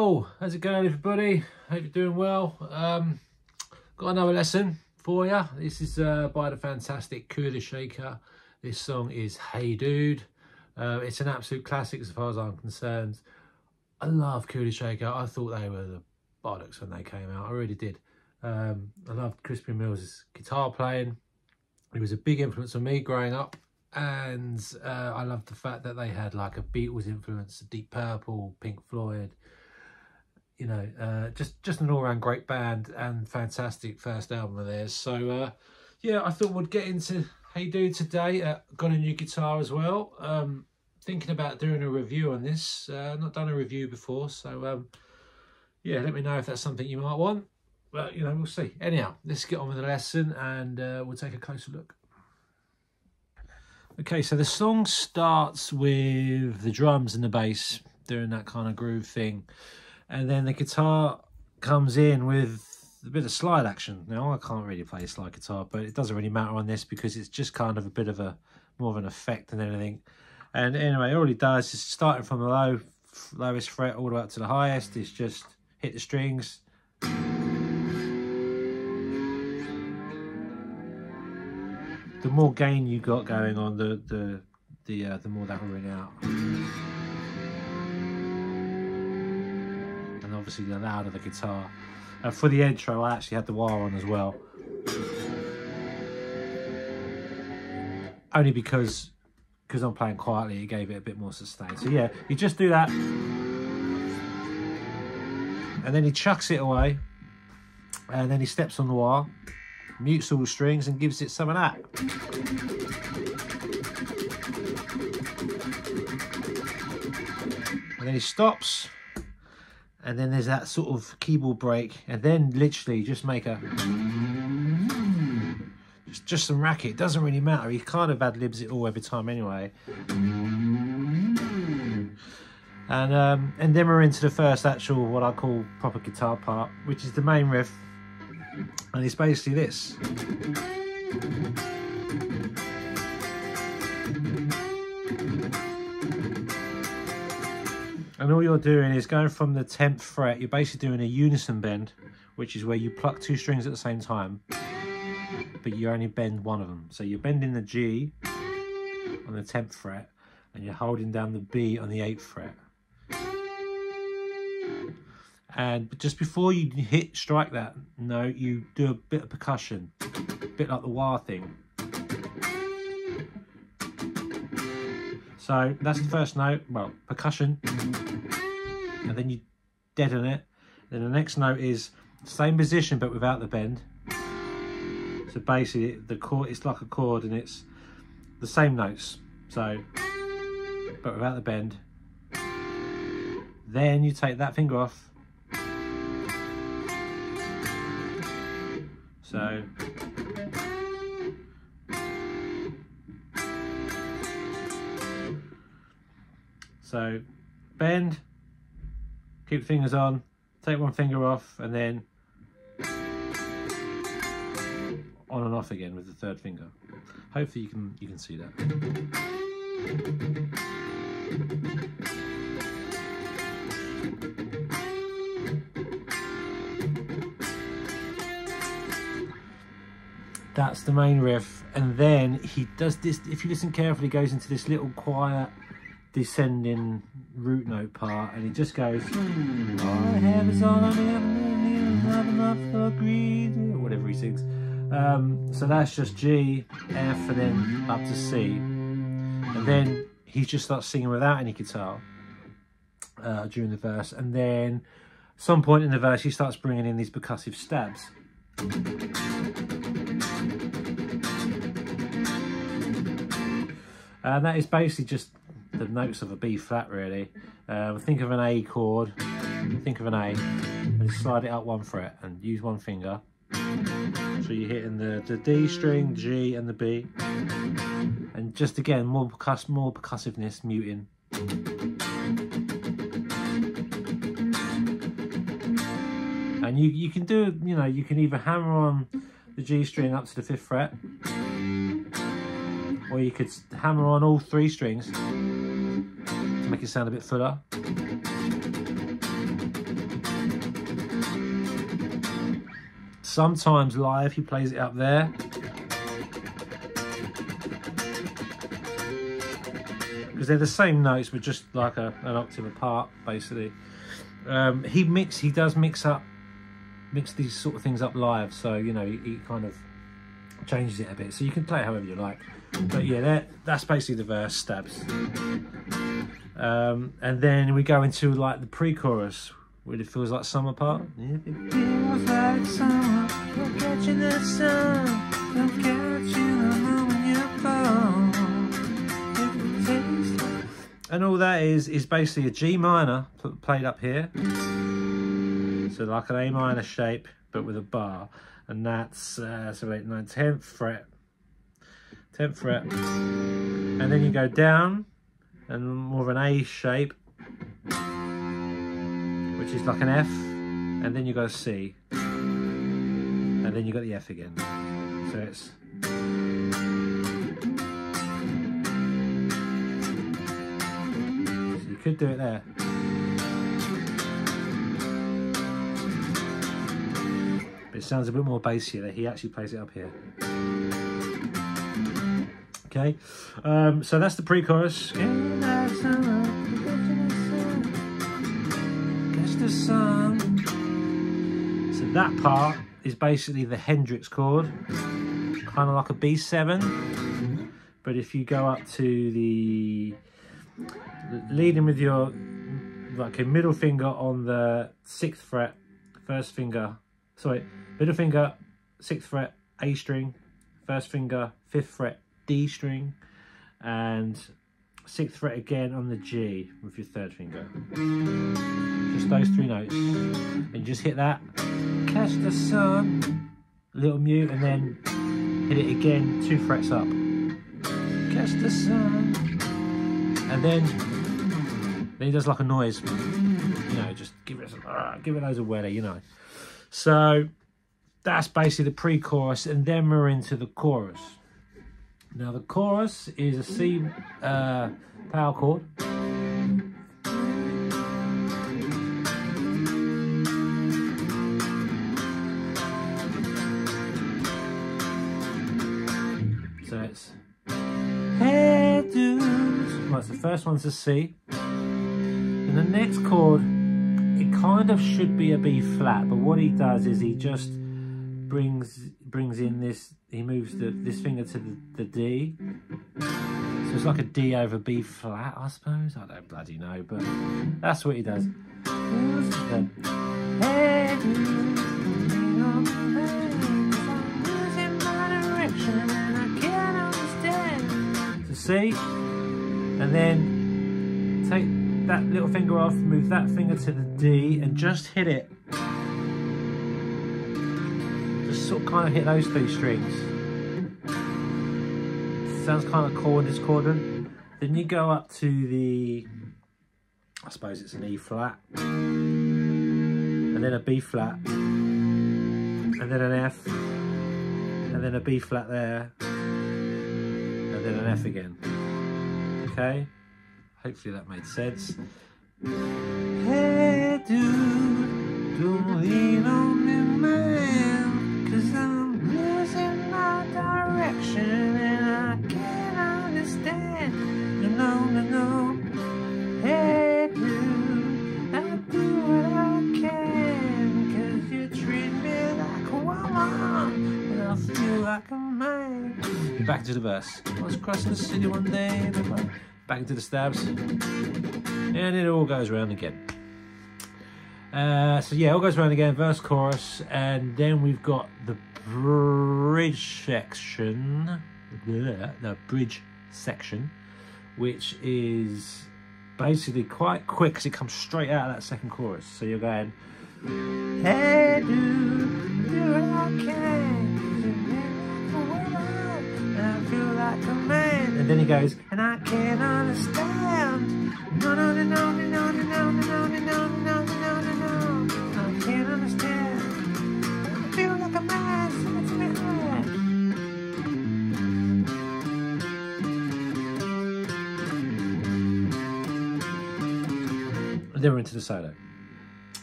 Yo, how's it going everybody? Hope you're doing well. Got another lesson for you. This is by the fantastic Kula Shaker. This song is Hey Dude. It's an absolute classic as far as I'm concerned. I love Kula Shaker. I thought they were the bollocks when they came out. I really did. I loved Crispin Mill's guitar playing. It was a big influence on me growing up. And I loved the fact that they had like a Beatles influence, Deep Purple, Pink Floyd. You know, just an all-round great band and fantastic first album of theirs. So yeah, I thought we'd get into Hey Dude today. Got a new guitar as well. Thinking about doing a review on this. Not done a review before, so yeah, let me know if that's something you might want. But you know, we'll see. Anyhow, let's get on with the lesson and we'll take a closer look. Okay, so the song starts with the drums and the bass doing that kind of groove thing. And then the guitar comes in with a bit of slide action. Now, I can't really play slide guitar, but it doesn't really matter on this because it's just kind of a bit of more of an effect than anything. And anyway, all it does is starting from the lowest fret all the way up to the highest. It's just hit the strings. The more gain you got going on, the more that will ring out. And obviously the louder the guitar. For the intro, I actually had the wire on as well. Only because I'm playing quietly, it gave it a bit more sustain. So yeah, you just do that. And then he chucks it away. And then he steps on the wire. Mutes all the strings and gives it some of that. And then he stops, and then there's that sort of keyboard break, and then literally just make a just some racket. It doesn't really matter. He kind of ad-libs it all every time anyway. And then we're into the first actual what I call proper guitar part, which is the main riff. And it's basically this. And all you're doing is going from the 10th fret, you're basically doing a unison bend, which is where you pluck two strings at the same time, but you only bend one of them. So you're bending the G on the 10th fret, and you're holding down the B on the 8th fret. And just before you strike that note, you do a bit of percussion, a bit like the wah thing. So that's the first note, well, percussion, and then you deaden it. Then the next note is same position but without the bend. So basically the chord, it's like a chord and it's the same notes, so but without the bend. Then you take that finger off. So bend, keep the fingers on, take one finger off, and then on and off again with the third finger. Hopefully you can see that. That's the main riff, and then he does this, if you listen carefully, goes into this little quiet descending root note part, and he just goes, all I have is all I have enough for greed, or whatever he sings. So that's just G, F, and then up to C. And then he just starts singing without any guitar during the verse, and then at some point in the verse he starts bringing in these percussive stabs. And that is basically just the notes of a B flat, really. Think of an A chord, think of an A, and slide it up one fret and use one finger. So you're hitting the D string, G, and the B. And just again, more percussiveness, muting. And you can do, you know, you can either hammer on the G string up to the 5th fret, or you could hammer on all 3 strings to make it sound a bit fuller. Sometimes live he plays it up there. Because they're the same notes, but just like an octave apart, basically. He does mix these sort of things up live, so you know he kind of changes it a bit. So you can play it however you like. But yeah, that's basically the verse, Stabs. And then we go into like the pre-chorus, where it feels like summer part. If it feels like summer, you're catching the sun, you're catching the moment you're born. And all that is basically a G minor played up here. So like an A minor shape, but with a bar. And that's so 8, 9, 10th fret. 10th fret. And then you go down, and more of an A shape, which is like an F. And then you got a C. And then you got the F again. So it's... Could do it there. But it sounds a bit more bassy that he actually plays it up here. Okay, so that's the pre-chorus. Catch the sun. So that part is basically the Hendrix chord, kind of like a B7. But if you go up to the leading with your like a middle finger on the 6th fret, first finger, sorry, middle finger, 6th fret, A string, first finger, 5th fret, D string, and 6th fret again on the G with your 3rd finger. Just those 3 notes. And you just hit that, catch the sun, little mute, and then hit it again, 2 frets up. Catch the sun. And then he does like a noise, you know, just give it loads of welly, you know. So that's basically the pre-chorus, and then we're into the chorus. Now the chorus is a C power chord. So it's hey dude. Right, so the first one's a C. And the next chord, it kind of should be a B flat, but what he does is he just brings in this, he moves this finger to the D. So it's like a D over B flat, I suppose. I don't bloody know, but that's what he does. So C, and then take that little finger off, move that finger to the D, and just hit it. Just sort of kind of hit those 3 strings. Sounds kind of cool and discordant. Then you go up to the, I suppose it's an E flat, and then a B flat, and then an F, and then a B flat there, and then an F again. Okay? Hopefully that made sense. Hey dude, don't lean on me, man, 'cause I'm losing my direction and I can't understand. No. Hey dude, I do what I can, 'cause you treat me like a woman and I feel like a man. Back to the verse. I was crossing the city one day, back into the stabs, and it all goes around again. So yeah, it all goes around again, verse, chorus, and then we've got the bridge section, which is basically quite quick because it comes straight out of that second chorus. So you're going, hey dude, do what I can, and I feel like a man. And then he goes, and I can't understand. No. I can't understand. I feel like a man. And then we're into the solo.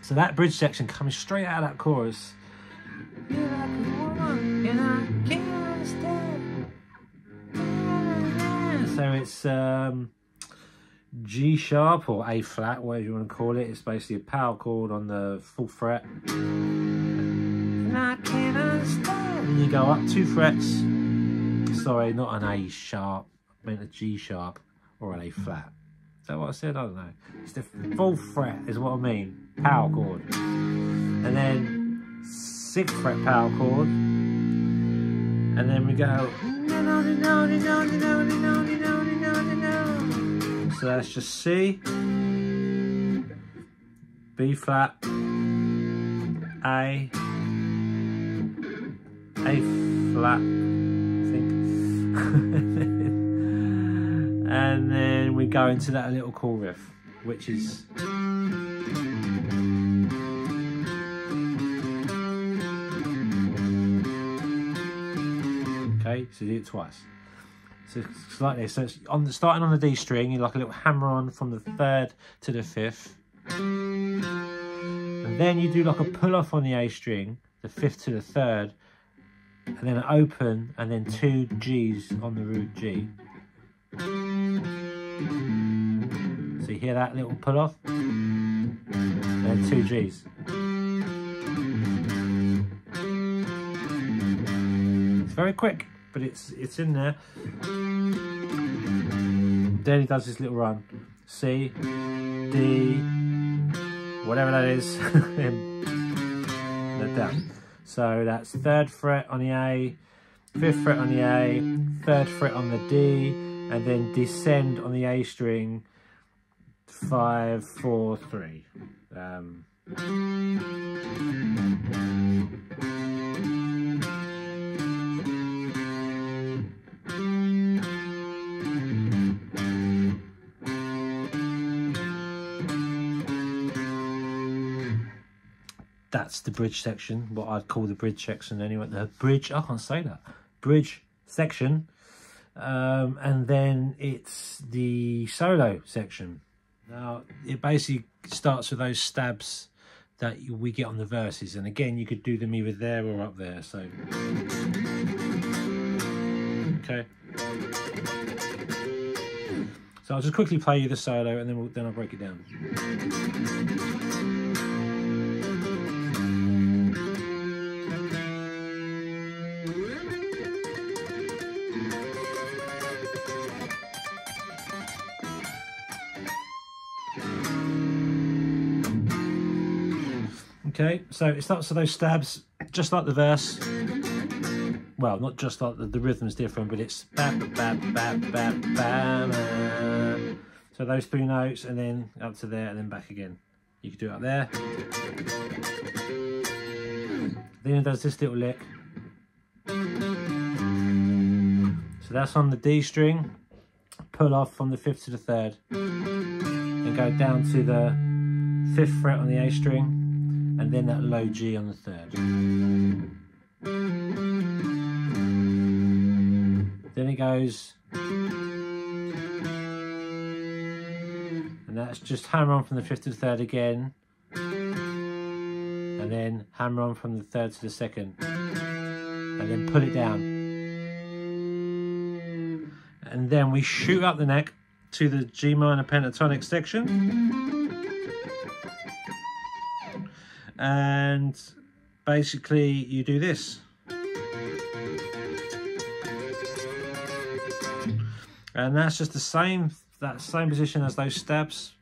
So that bridge section coming straight out of that chorus. Yeah. it's G sharp or A flat, whatever you want to call it. It's basically a power chord on the 4th fret. And I can't understand. And you go up 2 frets. Sorry, not an A sharp. I meant a G sharp or an A flat. Is that what I said? I don't know. It's the 4th fret is what I mean. Power chord. And then 6th fret power chord. And then we go. So that's just C, B flat, A flat, I think. And then we go into that little cool riff, which is okay, so do it twice. So it's like this. So it's starting on the D string, you like a little hammer on from the 3rd to the 5th. And then you do like a pull off on the A string, the 5th to the 3rd, and then an open, and then 2 G's on the root G. So you hear that little pull off? And then 2 G's. It's very quick, but it's in there. Then he does this little run. C, D, whatever that is, and then down. So that's 3rd fret on the A, 5th fret on the A, 3rd fret on the D, and then descend on the A string, 5, 4, 3. That's the bridge section, what I'd call the bridge section anyway. The bridge, I can't say that. Bridge section. And then it's the solo section. Now, it basically starts with those stabs that we get on the verses. And again, you could do them either there or up there. So, okay. So I'll just quickly play you the solo and then I'll break it down. Okay, so it starts with those stabs, just like the verse. Well, not just like the rhythm's different, but it's bap, bap, bap, bap, bam. So those 3 notes, and then up to there, and then back again. You could do it up there. Then it does this little lick. So that's on the D string. Pull off from the 5th to the 3rd, and go down to the 5th fret on the A string. And then that low G on the 3rd. Then it goes, and that's just hammer on from the 5th to the 3rd again, and then hammer on from the 3rd to the 2nd, and then pull it down. And then we shoot up the neck to the G minor pentatonic section. And basically you do this. And that's just the same, that same position as those stabs.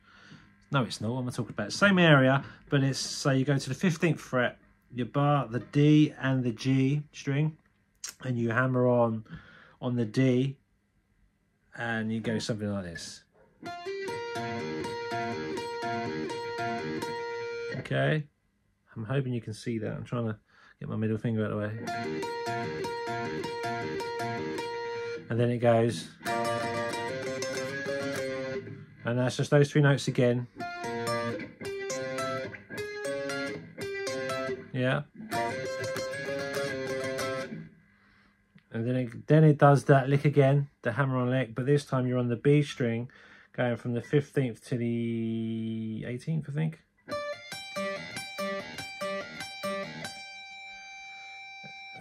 No, it's not. What am I talking about? Same area, but it's, so you go to the 15th fret, you bar the D and the G string, and you hammer on the D, and you go something like this. Okay. I'm hoping you can see that. I'm trying to get my middle finger out of the way. And then it goes. And that's just those 3 notes again. Yeah. And then it does that lick again, the hammer on lick, but this time you're on the B string, going from the 15th to the 18th, I think.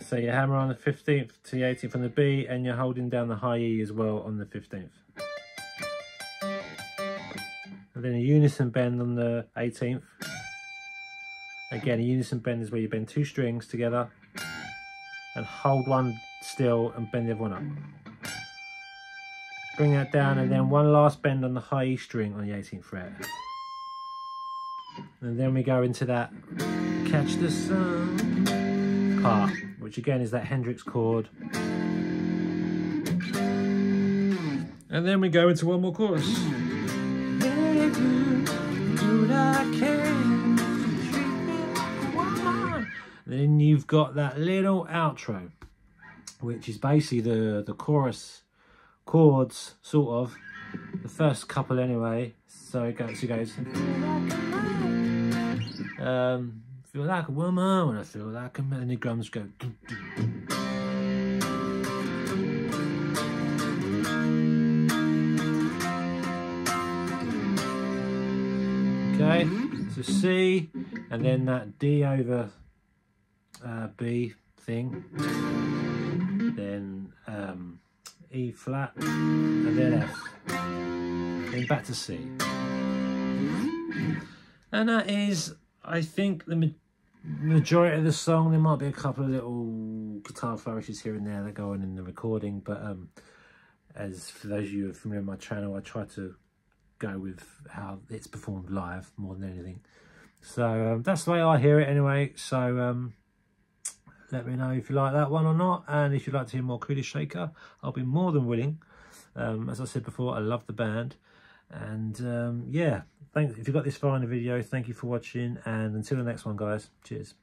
So you hammer on the 15th to the 18th on the B, and you're holding down the high E as well on the 15th. and then a unison bend on the 18th. Again, a unison bend is where you bend 2 strings together and hold one still and bend the other one up. Bring that down, and then one last bend on the high E string on the 18th fret. And then we go into that Catch the Sun part, which again is that Hendrix chord. And then we go into one more chorus. Then you've got that little outro, which is basically the chorus chords, sort of, the first couple anyway. So it goes, feel like a woman when I feel like a man, and the drums go. Okay, so C, and then that D over B thing, then E flat, and then F, then back to C. And that is, I think, the majority of the song. There might be a couple of little guitar flourishes here and there that go on in the recording, but as for those of you who are familiar with my channel, I try to go with how it's performed live more than anything. So that's the way I hear it anyway. So let me know if you like that one or not, and if you'd like to hear more Kula Shaker, I'll be more than willing. As I said before, I love the band, and yeah, thanks if you got this far in the video. Thank you for watching, and until the next one, guys, cheers.